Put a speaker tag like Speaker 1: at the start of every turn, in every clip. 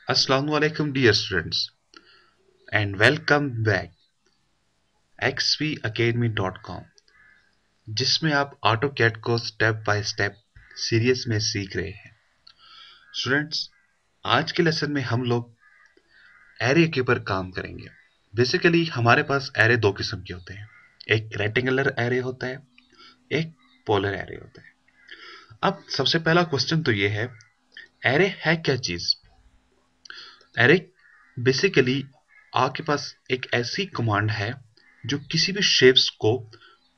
Speaker 1: Assalamualaikum dear students and welcome back xpacademy.com जिसमें आप AutoCAD को स्टेप बाय स्टेप सीरीज में सीख रहे हैं। स्टूडेंट्स, आज के लेसन में हम लोग एरे के ऊपर काम करेंगे। बेसिकली हमारे पास एरे दो किस्म के होते हैं, एक रेक्टेंगुलर एरे होता है, एक पोलर एरे होता है। अब सबसे पहला क्वेश्चन तो ये है, एरे है क्या चीज? एरे बेसिकली आपके पास एक ऐसी कमांड है जो किसी भी शेप्स को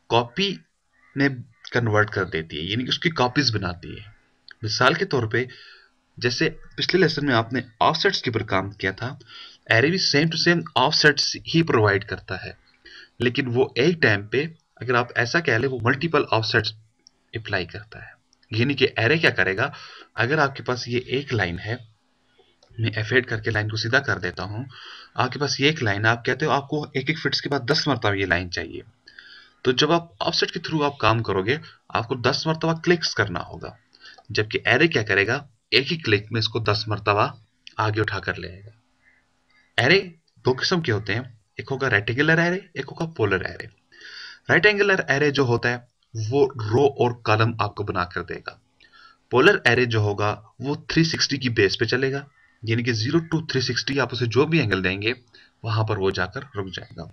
Speaker 1: कॉपी में कन्वर्ट कर देती है, यानी कि उसकी कॉपीज बनाती है। मिसाल के तौर पे जैसे पिछले लेसन में आपने ऑफसेट्स के ऊपर काम किया था, एरे भी सेम टू सेम ऑफसेट्स ही प्रोवाइड करता है, लेकिन वो एक टाइम पे अगर आप ऐसा कह ले वो मल्टीपल ऑफसेट्स अप्लाई करता है। यानी कि एरे क्या करेगा, अगर आपके पास ये एक लाइन है, मैं एफेड करके लाइन को सीधा कर देता हूं, आपके पास ये एक लाइन है, आप कहते हो आपको एक एक फिट्स के बाद 10 मरतबा ये लाइन चाहिए, तो जब आप ऑफसेट के थ्रू आप काम करोगे आपको 10 मरतबा क्लिक्स करना होगा, जबकि एरे क्या करेगा, एक ही क्लिक में इसको 10 मरतबा आगे उठा कर ले आएगा। एरे दो किस्म के होते हैं, एक होगा रेक्टेंगुलर एरे, एक होगा पोलर एरे। रेक्टेंगुलर एरे जो होता है वो रो और कॉलम आपको बना कर देगा। पोलर एरे जो होगा वो 360 की बेस पे चलेगा, यानी कि 0 to 360 आप उसे जो भी एंगल देंगे वहां पर वो जाकर रुक जाएगा।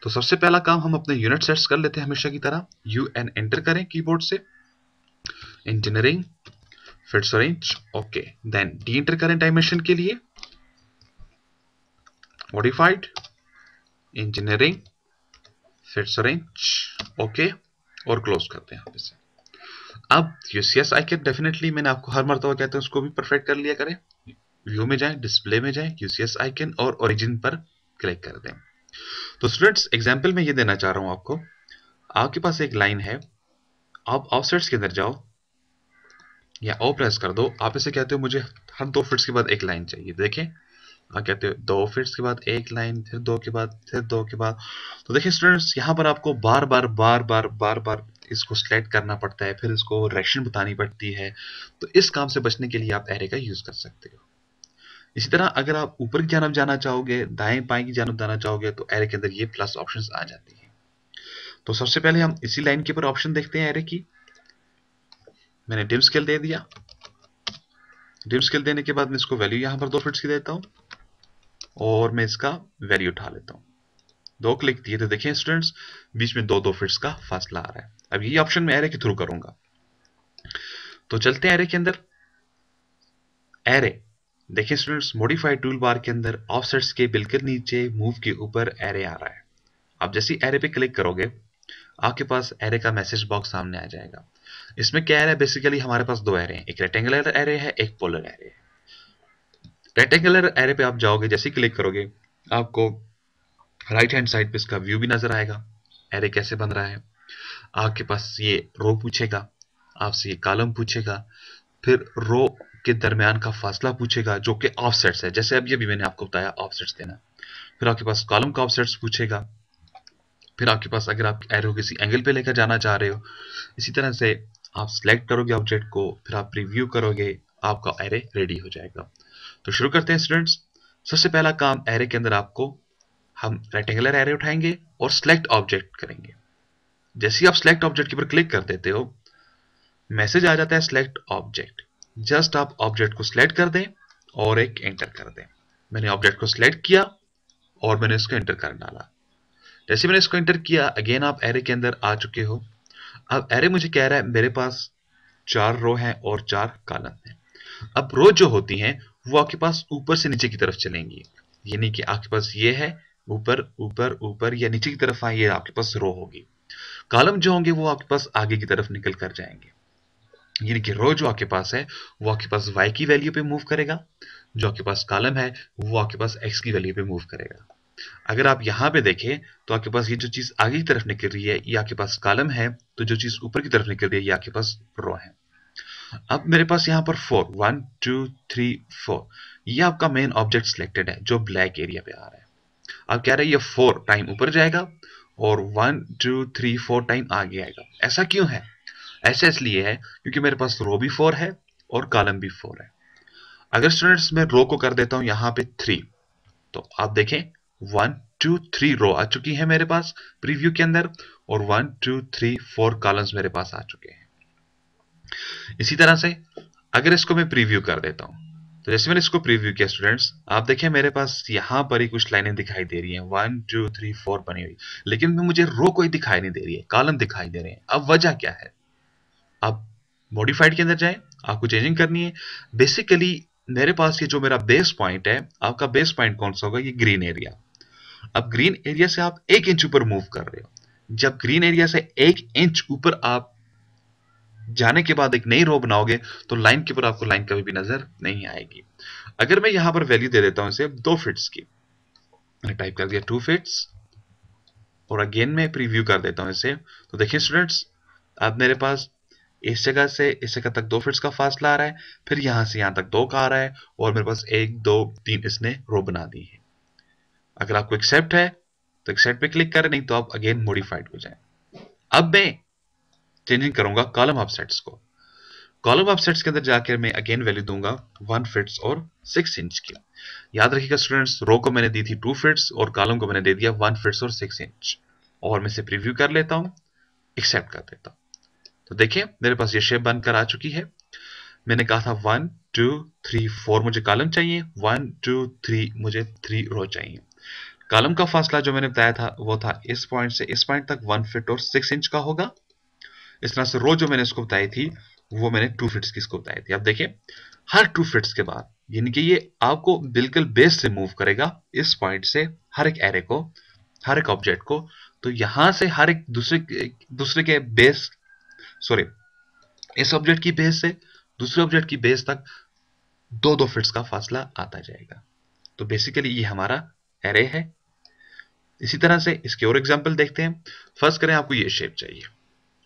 Speaker 1: तो सबसे पहला काम हम अपने यूनिट सेट्स कर लेते हैं हमेशा की तरह। UN एंटर करें कीबोर्ड से, engineering fits range, okay. Then D enter करें डायमेंशन के लिए, modified engineering fits range, okay, और क्लोज करते हैं आप इसे। अब यूसीएस आइकन डेफिनेटली मैंने आपको हर मरतबा कहता हूं उसको भी परफेक्ट कर लिया करें। व्यू में जाएं, डिस्प्ले में जाएं, यूसीएस आइकन और ओरिजिन पर क्लिक कर दें। तो स्टूडेंट्स, एग्जांपल में ये देना चाह रहा हूं आपको, आपके पास एक लाइन है, आप ऑफसेट्स के अंदर जाओ या ओ प्रेस कर दो, आप इसे कहते हो मुझे हर 2 फिट्स के बाद एक लाइन चाहिए। देखें, आप कहते हो 2 फिट्स के बाद एक लाइन, फिर 2 के बाद, फिर 2 के बाद। तो देखिए स्टूडेंट्स, यहाँ पर आपको बार बार इसको सेलेक्ट करना पड़ता है, फिर इसको डायरेक्शन बतानी पड़ती है। तो इस काम से बचने के लिए आप एरे का यूज कर सकते हो। इसी तरह अगर आप ऊपर की जानब जाना चाहोगे, दाएं बाएं की जानब जाना चाहोगे, तो एरे के अंदर ये प्लस ऑप्शंस आ जाती है। तो सबसे पहले हम इसी लाइन के ऊपर ऑप्शन देखते हैं एरे की। मैंने डिम स्केल दे दिया। डिम स्केल देने के बाद मैं इसको वैल्यू यहां पर 2 फिट्स की देता हूं और मैं इसका वैल्यू उठा लेता हूं। 2 क्लिक दिए तो देखिए स्टूडेंट्स, बीच में 2 फिट्स का फासला आ रहा है। अब ये ऑप्शन मैं एरे के थ्रू करूंगा। तो चलते हैं एरे के अंदर। एरे देखिए स्टूडेंट्स, मॉडिफाइड टूल बार के अंदर ऑफसेट्स के बिल्कुल नीचे मूव के ऊपर एरे आ रहा है। आप जैसे ही एरे पे क्लिक करोगे आपके पास एरे का मैसेज बॉक्स सामने आ जाएगा। इसमें क्या है, बेसिकली हमारे पास 2 एरे हैं, एक रेक्टेंगुलर एरे है, एक पोलर एरे है। रेक्टेंगुलर एरे पे आप जाओगे, जैसे ही क्लिक करोगे आपको राइट हैंड साइड पे इसका व्यू भी नजर आएगा, एरे कैसे बन रहा है। आपके पास ये रो पूछेगा, आपसे ये कॉलम पूछेगा, फिर रो के दरमियान का फासला पूछेगा जो कि ऑफसेट्स है, जैसे अभी अभी मैंने आपको बताया ऑफसेट्स देना। फिर आपके पास कॉलम का ऑफसेट्स पूछेगा। फिर आपके पास अगर आप एरो किसी एंगल पे लेकर जाना चाह रहे हो, इसी तरह से आप सिलेक्ट करोगे ऑब्जेक्ट को, फिर आप प्रीव्यू करोगे, आपका एरे रेडी हो जाएगा। तो शुरू करते हैं स्टूडेंट्स। सबसे पहला काम एरे के अंदर आपको, हम रेक्टेंगुलर एरे उठाएंगे और सिलेक्ट ऑब्जेक्ट करेंगे। जैसे ही आप सिलेक्ट ऑब्जेक्ट के ऊपर क्लिक कर देते हो, मैसेज आ जाता है सिलेक्ट ऑब्जेक्ट। जस्ट आप ऑब्जेक्ट को सिलेक्ट कर दें और एक एंटर कर दें। मैंने ऑब्जेक्ट को सिलेक्ट किया और मैंने इसको एंटर कर डाला। जैसे मैंने इसको एंटर किया, अगेन आप एरे के अंदर आ चुके हो। अब एरे मुझे कह रहा है मेरे पास 4 रो हैं और 4 कॉलम हैं। अब रो जो होती हैं वो आपके पास ऊपर से नीचे की तरफ चलेंगी, यानी कि आपके पास ये है, ऊपर ऊपर ऊपर या नीचे की तरफ आए, ये आपके पास रो होगी। कॉलम जो होंगे वो आपके पास आगे की तरफ निकल कर जाएंगे, यानी कि रो जो आपके पास है वो आपके पास y की वैल्यू पे मूव करेगा, जो आपके पास कॉलम है वो आपके पास x की वैल्यू पे मूव करेगा। अगर आप यहाँ पे देखें तो आपके पास ये जो चीज आगे की तरफ निकल रही है ये आपके पास कॉलम है, तो जो चीज ऊपर की तरफ निकल रही है ये आपके पास रो है। अब मेरे पास यहाँ पर 4, 1 2 3 4, ये आपका मेन ऑब्जेक्ट सिलेक्टेड है जो ब्लैक एरिया पे आ रहा है। अब कह रहे हैं ये 4 टाइम ऊपर जाएगा और 1 2 3 4 टाइम आगे आएगा। ऐसा क्यों है? ऐसा इसलिए है क्योंकि मेरे पास रो भी 4 है और कॉलम भी 4 है। अगर स्टूडेंट्स मैं रो को कर देता हूं यहां पे 3, तो आप देखें 1 2 3 रो आ चुकी है मेरे पास प्रीव्यू के अंदर, और 1 2 3 4 कॉलम्स मेरे पास आ चुके हैं। इसी तरह से अगर इसको मैं प्रीव्यू कर देता हूं, तो जैसे मैंने इसको प्रीव्यू किया स्टूडेंट्स, आप देखें मेरे पास यहां पर ही कुछ लाइनें दिखाई दे रही हैं 1 2 3 4 बनी हुई, लेकिन मुझे रो कोई दिखाई नहीं दे रही है, कॉलम दिखाई दे रहे हैं। अब वजह क्या है? आप मॉडिफाइड के अंदर जाएं, आपको चेंजिंग करनी है। बेसिकली मेरे पास ये जो मेरा बेस पॉइंट है, आपका बेस पॉइंट कौन सा होगा? ये ग्रीन एरिया। अब ग्रीन एरिया से आप 1 इंच ऊपर मूव कर रहे हो। जब ग्रीन एरिया से 1 इंच ऊपर आप जाने के बाद एक नई रो बनाओगे, तो लाइन के ऊपर आपको लाइन कभी भी नजर नहीं आएगी। अगर मैं यहां पर वैल्यू दे देता हूं इसे 2 फीट्स की, मैंने टाइप कर दिया 2 फीट्स, और अगेन मैं प्रीव्यू कर देता हूं इसे, तो देखिए स्टूडेंट्स, अब मेरे पास इस जगह से इस जगह तक 2 फीट्स का फासला आ रहा है, फिर यहां से यहां तक 2 का आ रहा है, और मेरे पास 1 2 3 इसने रो बना दी है। अगर आपको एक्सेप्ट है तो एक्सेप्ट पे क्लिक करें, नहीं तो आप अगेन मॉडिफाइड हो जाए। अब मैं चेंजिंग करूंगा कॉलम ऑफसेट्स को। कॉलम ऑफसेट्स के अंदर जाकर मैं अगेन वैल्यू दूंगा 1 फीट्स और 6 इंच की। याद रखिएगा स्टूडेंट्स, रो को मैंने दी थी 2 फीट्स और कॉलम को मैंने दे दिया 1 फीट्स और 6 इंच, और मैं इसे प्रीव्यू कर लेता हूं, एक्सेप्ट कर देता हूं। तो देखिए मेरे पास ये शेप बनकर आ चुकी है। मैंने कहा था 1 2 3 4 मुझे कॉलम चाहिए, 1 2 3 मुझे 3 रो चाहिए। कॉलम का फासला जो मैंने बताया था वो था इस पॉइंट से इस पॉइंट तक 1 फीट और 6 इंच का होगा। इस तरह से रो जो मैंने इसको बताई थी वो मैंने 2 फीट्स की इसको बताई थी। अब देखिए हर 2 फीट्स के बाद, यानी कि ये आपको बिल्कुल बेस से मूव करेगा इस पॉइंट से हर एक एरे को, हर एक ऑब्जेक्ट को। तो यहां से हर एक दूसरे के बेस, सॉरी, इस ऑब्जेक्ट की बेस से दूसरे ऑब्जेक्ट की बेस तक 2 फीट्स का फासला आता जाएगा। तो बेसिकली ये हमारा एरे है। इसी तरह से इसके और एग्जांपल देखते हैं। फर्स्ट करें, आपको ये शेप चाहिए,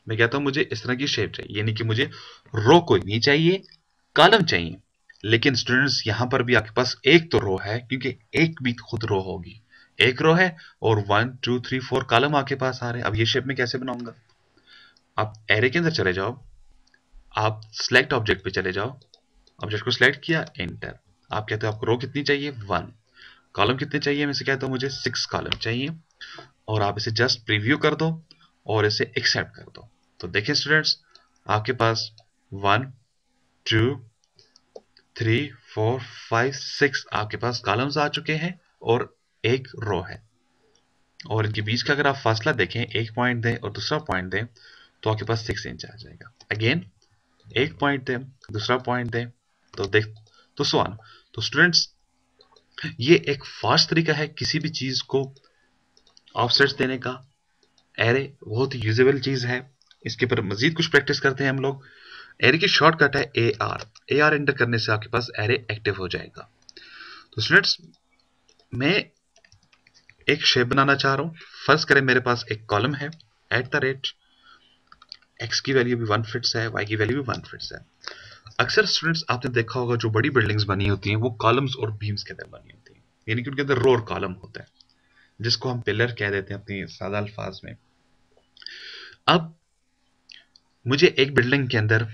Speaker 1: मैं कहता हूं मुझे इस तरह की शेप चाहिए, यानी कि मुझे रो कोई नहीं चाहिए, कॉलम चाहिए। लेकिन स्टूडेंट्स यहां पर भी आपके पास एक तो रो है, क्योंकि एक भी खुद रो होगी, एक रो है और 1 2 3 4 कॉलम आपके पास आ रहे हैं। अब ये शेप में कैसे बनाऊंगा? आप एरे के अंदर चले जाओ, आप सिलेक्ट ऑब्जेक्ट पे चले जाओ, ऑब्जेक्ट को सिलेक्ट किया, एंटर। आप कहते हो आपको रो कितनी चाहिए? 1। कॉलम कितने चाहिए? मैं से कहता हूं मुझे 6 कॉलम चाहिए, और आप इसे जस्ट प्रीव्यू कर दो और इसे एक्सेप्ट कर दो। तो देखिए स्टूडेंट्स, आपके पास 1 2 3 4 5 6 आपके पास कॉलम्स आ चुके हैं और एक रो है। और इनके बीच का अगर आप फासला देखें, एक पॉइंट दें और दूसरा पॉइंट दें, तो आपके पास 6 इंच आ जाएगा। अगेन एक पॉइंट दें, दूसरा पॉइंट दें, तो देख, तो सो ऑन। तो स्टूडेंट्स ये एक फास्ट तरीका है किसी भी चीज को ऑफसेट्स देने का। एरे बहुत ही यूजेबल चीज है। इसके ऊपर मजीद कुछ प्रैक्टिस करते हैं हम लोग। एरे की शॉर्टकट है AR एंटर करने से आपके पास एरे एक्टिव हो जाएगा। तो स्टूडेंट्स मैं एक शेप बनाना चाह रहा हूं। फर्स्ट करें, मेरे पास एक कॉलम है @ x की वैल्यू भी 1 फिट्स है, y की वैल्यू भी 1 फिट्स है। अक्सर स्टूडेंट्स आपने देखा होगा जो बड़ी बिल्डिंग्स बनी होती हैं वो कॉलम्स और बीम्स के अंदर बनी होती हैं, यानी कि उनके अंदर रो और कॉलम होता है, जिसको हम पिलर कह देते हैं अपनी सादा अल्फाज में। अब मुझे एक बिल्डिंग के अंदर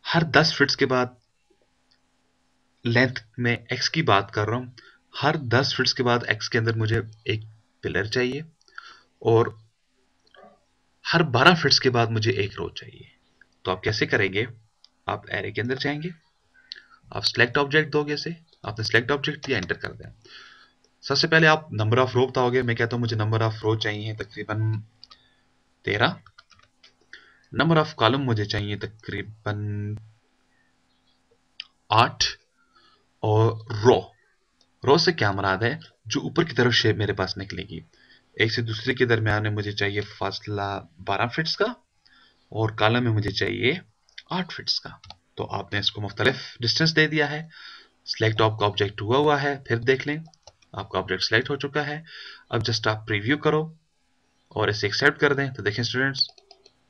Speaker 1: हर 10 फीट्स के बाद, लेंथ में x की बात कर रहा हूं, हर 10 फीट्स के बाद x के अंदर मुझे एक पिलर चाहिए, और हर 12 फीट्स के बाद मुझे एक रो चाहिए। तो आप कैसे करेंगे? आप एरे के अंदर जाएंगे, आप सिलेक्ट ऑब्जेक्ट दोगे, से आपने सिलेक्ट ऑब्जेक्ट दिया, एंटर कर दें। सबसे पहले आप नंबर ऑफ रो बताओगे। मैं कहता हूं मुझे नंबर ऑफ रो चाहिए तकरीबन 13, नंबर ऑफ कॉलम मुझे चाहिए तकरीबन 8, और रो से क्या मुराद है? जो ऊपर की तरफ शेप मेरे पास निकलेगी, एक से दूसरे के दरमियान में मुझे चाहिए फासला 12 फीट्स का, और कॉलम में मुझे चाहिए 8 फीट्स का। तो आपने इसको मुख्तलिफ डिस्टेंस दे दिया है। सिलेक्ट आपका ऑब्जेक्ट हुआ है, फिर देख लें आपका ऑब्जेक्ट सिलेक्ट हो चुका है। अब जस्ट आप प्रीव्यू करो और इसे एक्सेप्ट कर दें। तो देखें स्टूडेंट्स,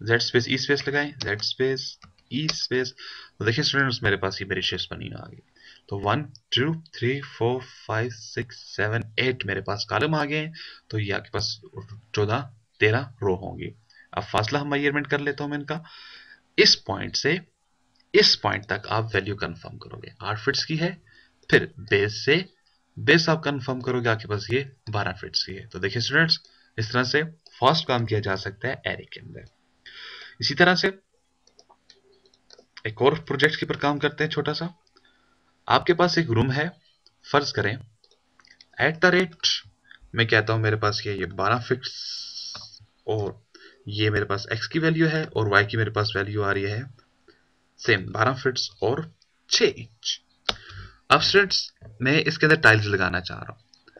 Speaker 1: जेड स्पेस ई स्पेस लगाएं, जेड स्पेस ई स्पेस, तो देखिए स्टूडेंट्स मेरे पास ये मेरी शेप्स बनी आ गई। तो 1 2 3 4 5 6 7 8 मेरे पास कॉलम आ गए। तो ये आपके पास 14 13 रो होंगी। अब फासला हम मेजरमेंट कर लेता हूं मैं इनका। इस पॉइंट से इस पॉइंट तक आप वैल्यू कंफर्म करोगे। 8 फिट्स की है, फिर बेस से बेस आप कंफर्म करोगे, आपके पास ये 12 फिट्स की है। तो देखिए स्टूडेंट्स, इस तरह से फास्ट काम किया जा सकता है एरे के अंदर। इसी तरह से एक और प्रोजेक्ट के ऊपर काम करते हैं छोटा सा। आपके पास एक रूम है, फर्ज करें एट द रेट मैं कहता हूं मेरे पास ये 12 फिट्स और ये मेरे पास x की वैल्यू है और y की मेरे पास वैल्यू आ रही है सेम 12 फिट्स और 6 इंच। अब स्टूडेंट्स, मैं इसके अंदर टाइल्स लगाना चाह रहा हूं।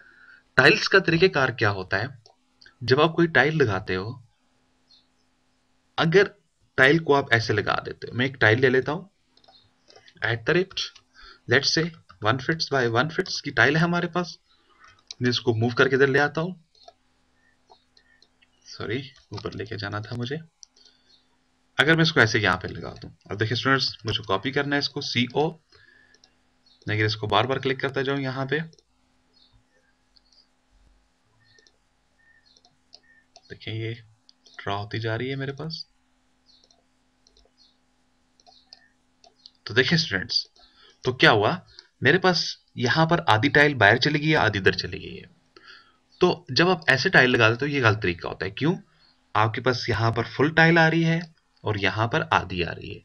Speaker 1: टाइल्स का तरीकेकार क्या होता है, जब आप कोई टाइल लगाते हो, अगर टाइल को आप ऐसे लगा देते हो, मैं एक टाइल ले लेता हूं एट द रेट लेट्स से 1 फिट्स बाय 1 फिट्स की टाइल है हमारे पास। मैं इसको मूव करके इधर ले आता हूं, सॉरी ऊपर लेके जाना था मुझे। अगर मैं इसको ऐसे यहां पे लगा दूं, अब देखिए स्टूडेंट्स, मुझे कॉपी करना है इसको CO, लेकिन इसको बार बार क्लिक करता जाऊं यहां पे। देखिए ये ड्रॉ होती जा रही है मेरे पास। तो देखिए स्टूडेंट्स, तो क्या हुआ, मेरे पास यहां पर आधी टाइल बाहर चली गई है, आधी इधर चली गई है। तो जब आप ऐसे टाइल लगा देते हो, ये गलत तरीका होता है। क्यों? आपके पास यहां पर फुल टाइल आ रही है और यहां पर आधी आ रही है।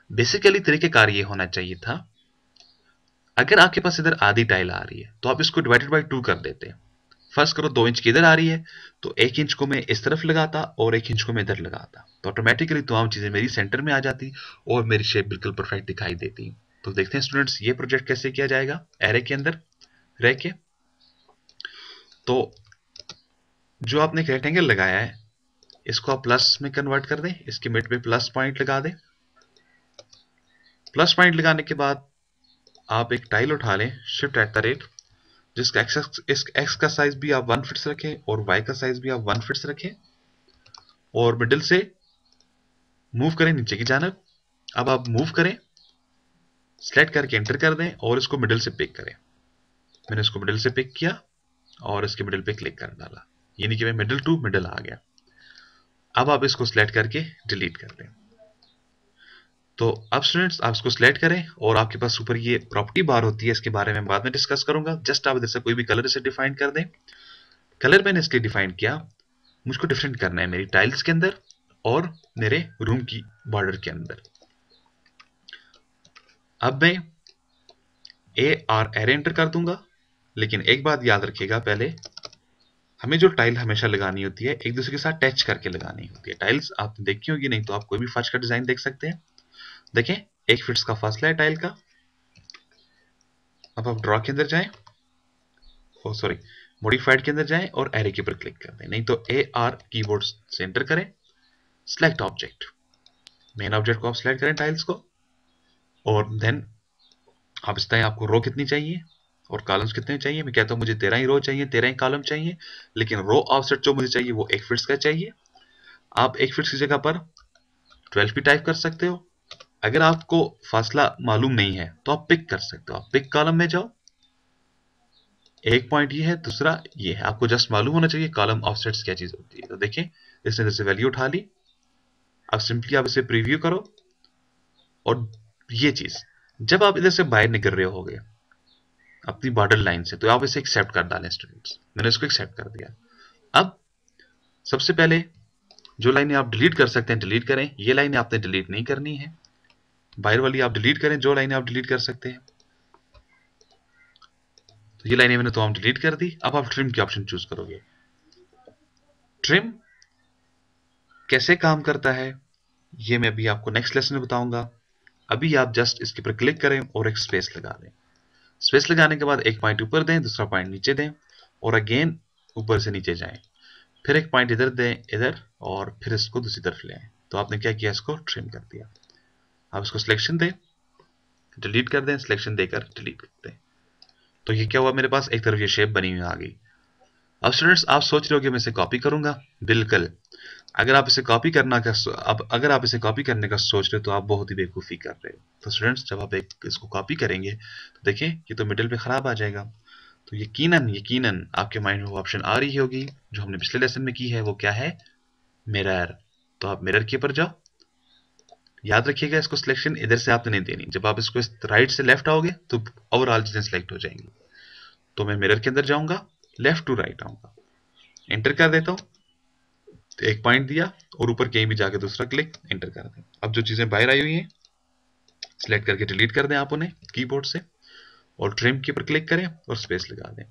Speaker 1: बेसिकली तरीकेकार ये होना चाहिए था, अगर आपके पास इधर आधी टाइल आ रही है तो आप इसको डिवाइडेड बाई 2 कर देते हैं। फर्स्ट करो 2 इंच की इधर आ रही है, तो 1 इंच को मैं इस तरफ लगाता और 1 इंच को मैं इधर लगाता, तो ऑटोमेटिकली तमाम चीजें मेरी सेंटर में आ जाती और मेरी शेप बिल्कुल परफेक्ट दिखाई देती। तो देखते हैं स्टूडेंट्स, ये प्रोजेक्ट कैसे किया जाएगा एरे के अंदर रह के। तो जो आपने एक रेक्टेंगल लगाया है, इसको आप प्लस में कन्वर्ट कर दें, इसके मिड पे प्लस पॉइंट लगा दें। प्लस पॉइंट लगाने के बाद आप एक टाइल उठा लें, शिफ्ट एट द रेट, जिसका एक्स का साइज भी आप 1 फिट्स रखें और वाई का साइज भी आप 1 फिट्स रखें, और मिडिल से मूव करें नीचे की जानब। अब आप मूव करें, सेलेक्ट करके एंटर कर दें और इसको मिडिल से पिक करें। मैंने इसको मिडिल से पिक किया और इसके मिडिल पे क्लिक कर डाला, यानी कि मैं मिडिल टू मिडिल आ गया। अब आप इसको सिलेक्ट करके डिलीट कर दें। तो अब स्टूडेंट्स, आप इसको सिलेक्ट करें और आपके पास ऊपर ये प्रॉपर्टी बार होती है, इसके बारे में बाद में डिस्कस करूंगा। जस्ट आप इधर से कोई भी कलर इसे डिफाइन कर दें। कलर मैंने इसलिए डिफाइन किया, मुझको डिफरेंट करना है मेरी टाइल्स के अंदर और मेरे रूम की बॉर्डर के अंदर। अब मैं एरे एंटर कर दूंगा, लेकिन एक बात याद रखिएगा, पहले हमें जो टाइल हमेशा लगानी होती है एक दूसरे के साथ टच करके लगानी होती है। टाइल्स आपने देखी होगी, नहीं तो आप कोई भी फर्श का डिजाइन देख सकते हैं। देखें 1 फिट्स का फासला है टाइल का। अब आप ड्रॉ के अंदर जाएं, ओ सॉरी मॉडिफाइड के अंदर जाएं और एरे के ऊपर क्लिक कर दें, नहीं तो AR कीबोर्ड से एंटर करें, सिलेक्ट ऑब्जेक्ट, मेन ऑब्जेक्ट को आप सिलेक्ट करें टाइल्स को, और देन आप इस तरह आपको रो कितनी चाहिए और कॉलम्स कितने चाहिए। मैं कहता हूं मुझे 13 ही रो चाहिए, 13 ही कॉलम चाहिए, लेकिन रो ऑफसेट जो मुझे चाहिए वो 1 फिट्स का चाहिए। आप 1 फिट्स की जगह पर 12 भी टाइप कर सकते हो। अगर आपको फासला मालूम नहीं है तो आप पिक कर सकते हो, आप पिक कॉलम में जाओ, एक पॉइंट ये है, दूसरा ये है, आपको जस्ट मालूम होना चाहिए कॉलम ऑफसेट्स क्या चीज होती है। तो देखिए इसने जैसे वैल्यू उठा ली, अब सिंपली आप इसे प्रीव्यू करो, और ये चीज जब आप इधर से बाहर निकल रहे होगे अपनी बॉर्डर लाइन से, तो आप इसे एक्सेप्ट कर डालें स्टूडेंट्स। मैंने इसको एक्सेप्ट कर दिया। अब सबसे पहले जो लाइनें आप डिलीट कर सकते हैं डिलीट करें, ये लाइनें आपने डिलीट नहीं करनी है, बाहर वाली आप डिलीट करें जो लाइनें आप डिलीट कर सकते हैं। तो ये लाइनें मैंने तो हम डिलीट कर दी। अब आप ट्रिम की ऑप्शन चूज करोगे। ट्रिम कैसे काम करता है ये मैं अभी आपको नेक्स्ट लेसन में बताऊंगा। अभी आप जस्ट इसके ऊपर क्लिक करें और एक स्पेस लगा दें। स्पेस लगाने के बाद एक पॉइंट ऊपर दें, दूसरा पॉइंट नीचे दें, और अगेन ऊपर से नीचे जाएं, फिर एक पॉइंट इधर दें इधर, और फिर इसको दूसरी तरफ ले आए। तो आपने क्या किया, इसको ट्रिम कर दिया। आप इसको सिलेक्शन दें, डिलीट कर दें, सिलेक्शन देकर डिलीट कर दें। तो ये क्या हुआ, मेरे पास एक तरफ ये शेप बनी हुई आ गई। अब स्टूडेंट्स आप सोच रहे हो कि मैं इसे कॉपी करूंगा, बिल्कुल। अगर आप इसे कॉपी करना का अब अगर आप इसे कॉपी करने का सोच रहे हो तो आप बहुत ही बेवकूफ़ी कर रहे हो। तो स्टूडेंट्स जब आप इसको कॉपी करेंगे तो देखें ये तो मिडिल पे खराब आ जाएगा। तो यकीनन यकीनन आपके माइंड में वो ऑप्शन आ रही होगी जो हमने पिछले लेसन में की है, वो क्या है, मिरर। तो आप मिरर के ऊपर जाओ, याद रखिएगा इसको सिलेक्शन इधर से आपने नहीं देनी, जब आप इसको राइट से लेफ्ट आओगे तो ओवरऑल चीजें सिलेक्ट हो जाएंगी। तो मैं मिरर के अंदर जाऊंगा, लेफ्ट टू राइट आऊंगा, एंटर कर देता हूँ, तो एक पॉइंट दिया और ऊपर कहीं भी जाके दूसरा क्लिक, एंटर कर दें। अब जो चीजें बाहर आई हुई हैं सिलेक्ट करके डिलीट कर दें आप उन्हें कीबोर्ड से, और ट्रिम के ऊपर क्लिक करें और स्पेस लगा दें।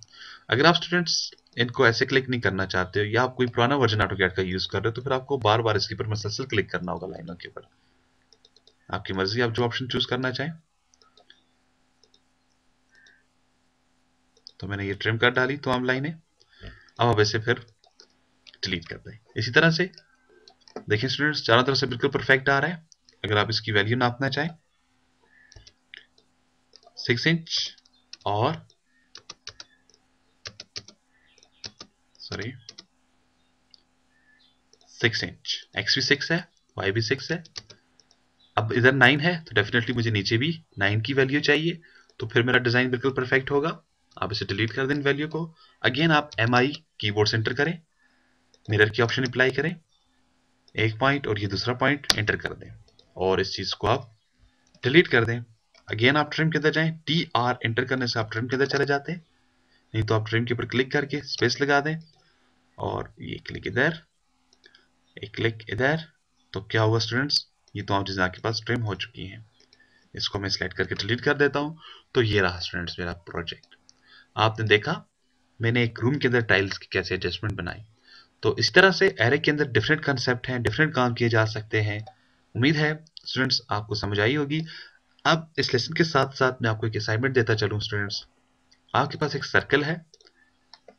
Speaker 1: अगर आप स्टूडेंट्स इनको ऐसे क्लिक नहीं करना चाहते हो या आप कोई पुराना वर्जन ऑटोकैड का यूज कर रहे हो तो फिर आपको बार बार इसके ऊपर मसलसल क्लिक करना होगा लाइनों के ऊपर। आपकी मर्जी, आप जो ऑप्शन चूज करना चाहें। तो मैंने ये ट्रिम कर डाली तमाम लाइनें, अब आप इसे फिर डिलीट कर दें। इसी तरह से देखिए स्टूडेंट्स चारों तरफ से बिल्कुल परफेक्ट आ रहा है। अगर आप इसकी वैल्यू नापना चाहें 6 इंच और सॉरी 6 इंच, एक्स भी 6 है, वाई भी 6 है। अब इधर 9 है तो डेफिनेटली मुझे नीचे भी 9 की वैल्यू चाहिए, तो फिर मेरा डिजाइन बिल्कुल परफेक्ट होगा। आप इसे डिलीट कर दें वैल्यू को। अगेन आप MI कीबोर्ड से एंटर करें, मिरर की ऑप्शन अप्लाई करें, एक पॉइंट और ये दूसरा पॉइंट एंटर कर दें और इस चीज को आप डिलीट कर दें। अगेन आप ट्रिम के अंदर जाएं, TR एंटर करने से आप ट्रिम के अंदर चले जाते हैं, नहीं तो आप ट्रिम के ऊपर क्लिक करके स्पेस लगा दें और ये क्लिक इधर, एक क्लिक इधर। तो क्या हुआ स्टूडेंट्स, ये तमाम चीजें आपके पास ट्रिम हो चुकी हैं। इसको मैं सिलेक्ट करके डिलीट कर देता हूं। तो ये रहा स्टूडेंट्स मेरा प्रोजेक्ट। आपने देखा मैंने एक रूम के अंदर टाइल्स की कैसे एडजस्टमेंट बनाई। तो इस तरह से एरे के अंदर डिफरेंट कंसेप्ट हैं, डिफरेंट काम किए जा सकते हैं। उम्मीद है स्टूडेंट्स आपको समझ आई होगी। अब इस लेसन के साथ साथ मैं आपको एक असाइनमेंट देता चलूं स्टूडेंट्स। आपके पास एक सर्कल है,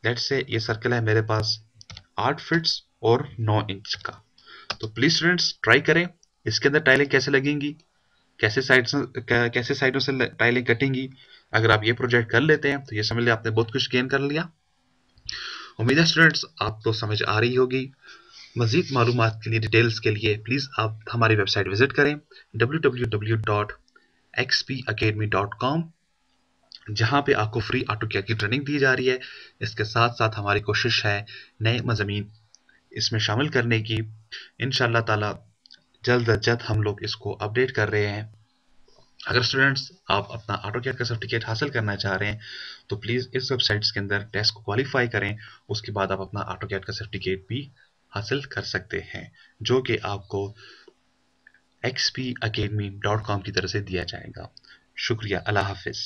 Speaker 1: लेट्स से ये सर्कल है मेरे पास 8 फीट्स और 9 इंच का। तो प्लीज स्टूडेंट्स ट्राई करें इसके अंदर टाइलें कैसे लगेंगी, कैसे साइडों से टाइलें कटेंगी। अगर आप ये प्रोजेक्ट कर लेते हैं तो ये समझ लिया आपने बहुत कुछ गेन कर लिया। उम्मीद है स्टूडेंट्स आपको समझ आ रही होगी। मजीद मालूमात के लिए, डिटेल्स के लिए प्लीज़ आप हमारी वेबसाइट विजिट करें www.xpacademy.com, जहाँ पे आपको फ्री ऑटोकैड की ट्रेनिंग दी जा रही है। इसके साथ साथ हमारी कोशिश है नए मज़ामीन इसमें शामिल करने की। इंशाअल्लाह ताला जल्द अज जल्द हम लोग इसको अपडेट कर रहे हैं। अगर स्टूडेंट्स आप अपना ऑटोकैड का सर्टिफिकेट हासिल करना चाह रहे हैं तो प्लीज़ इस वेबसाइट्स के अंदर टेस्ट को क्वालिफाई करें, उसके बाद आप अपना ऑटोकैड का सर्टिफिकेट भी हासिल कर सकते हैं, जो कि आपको xpacademy.com की तरफ से दिया जाएगा। शुक्रिया, अल्लाह हाफिज़।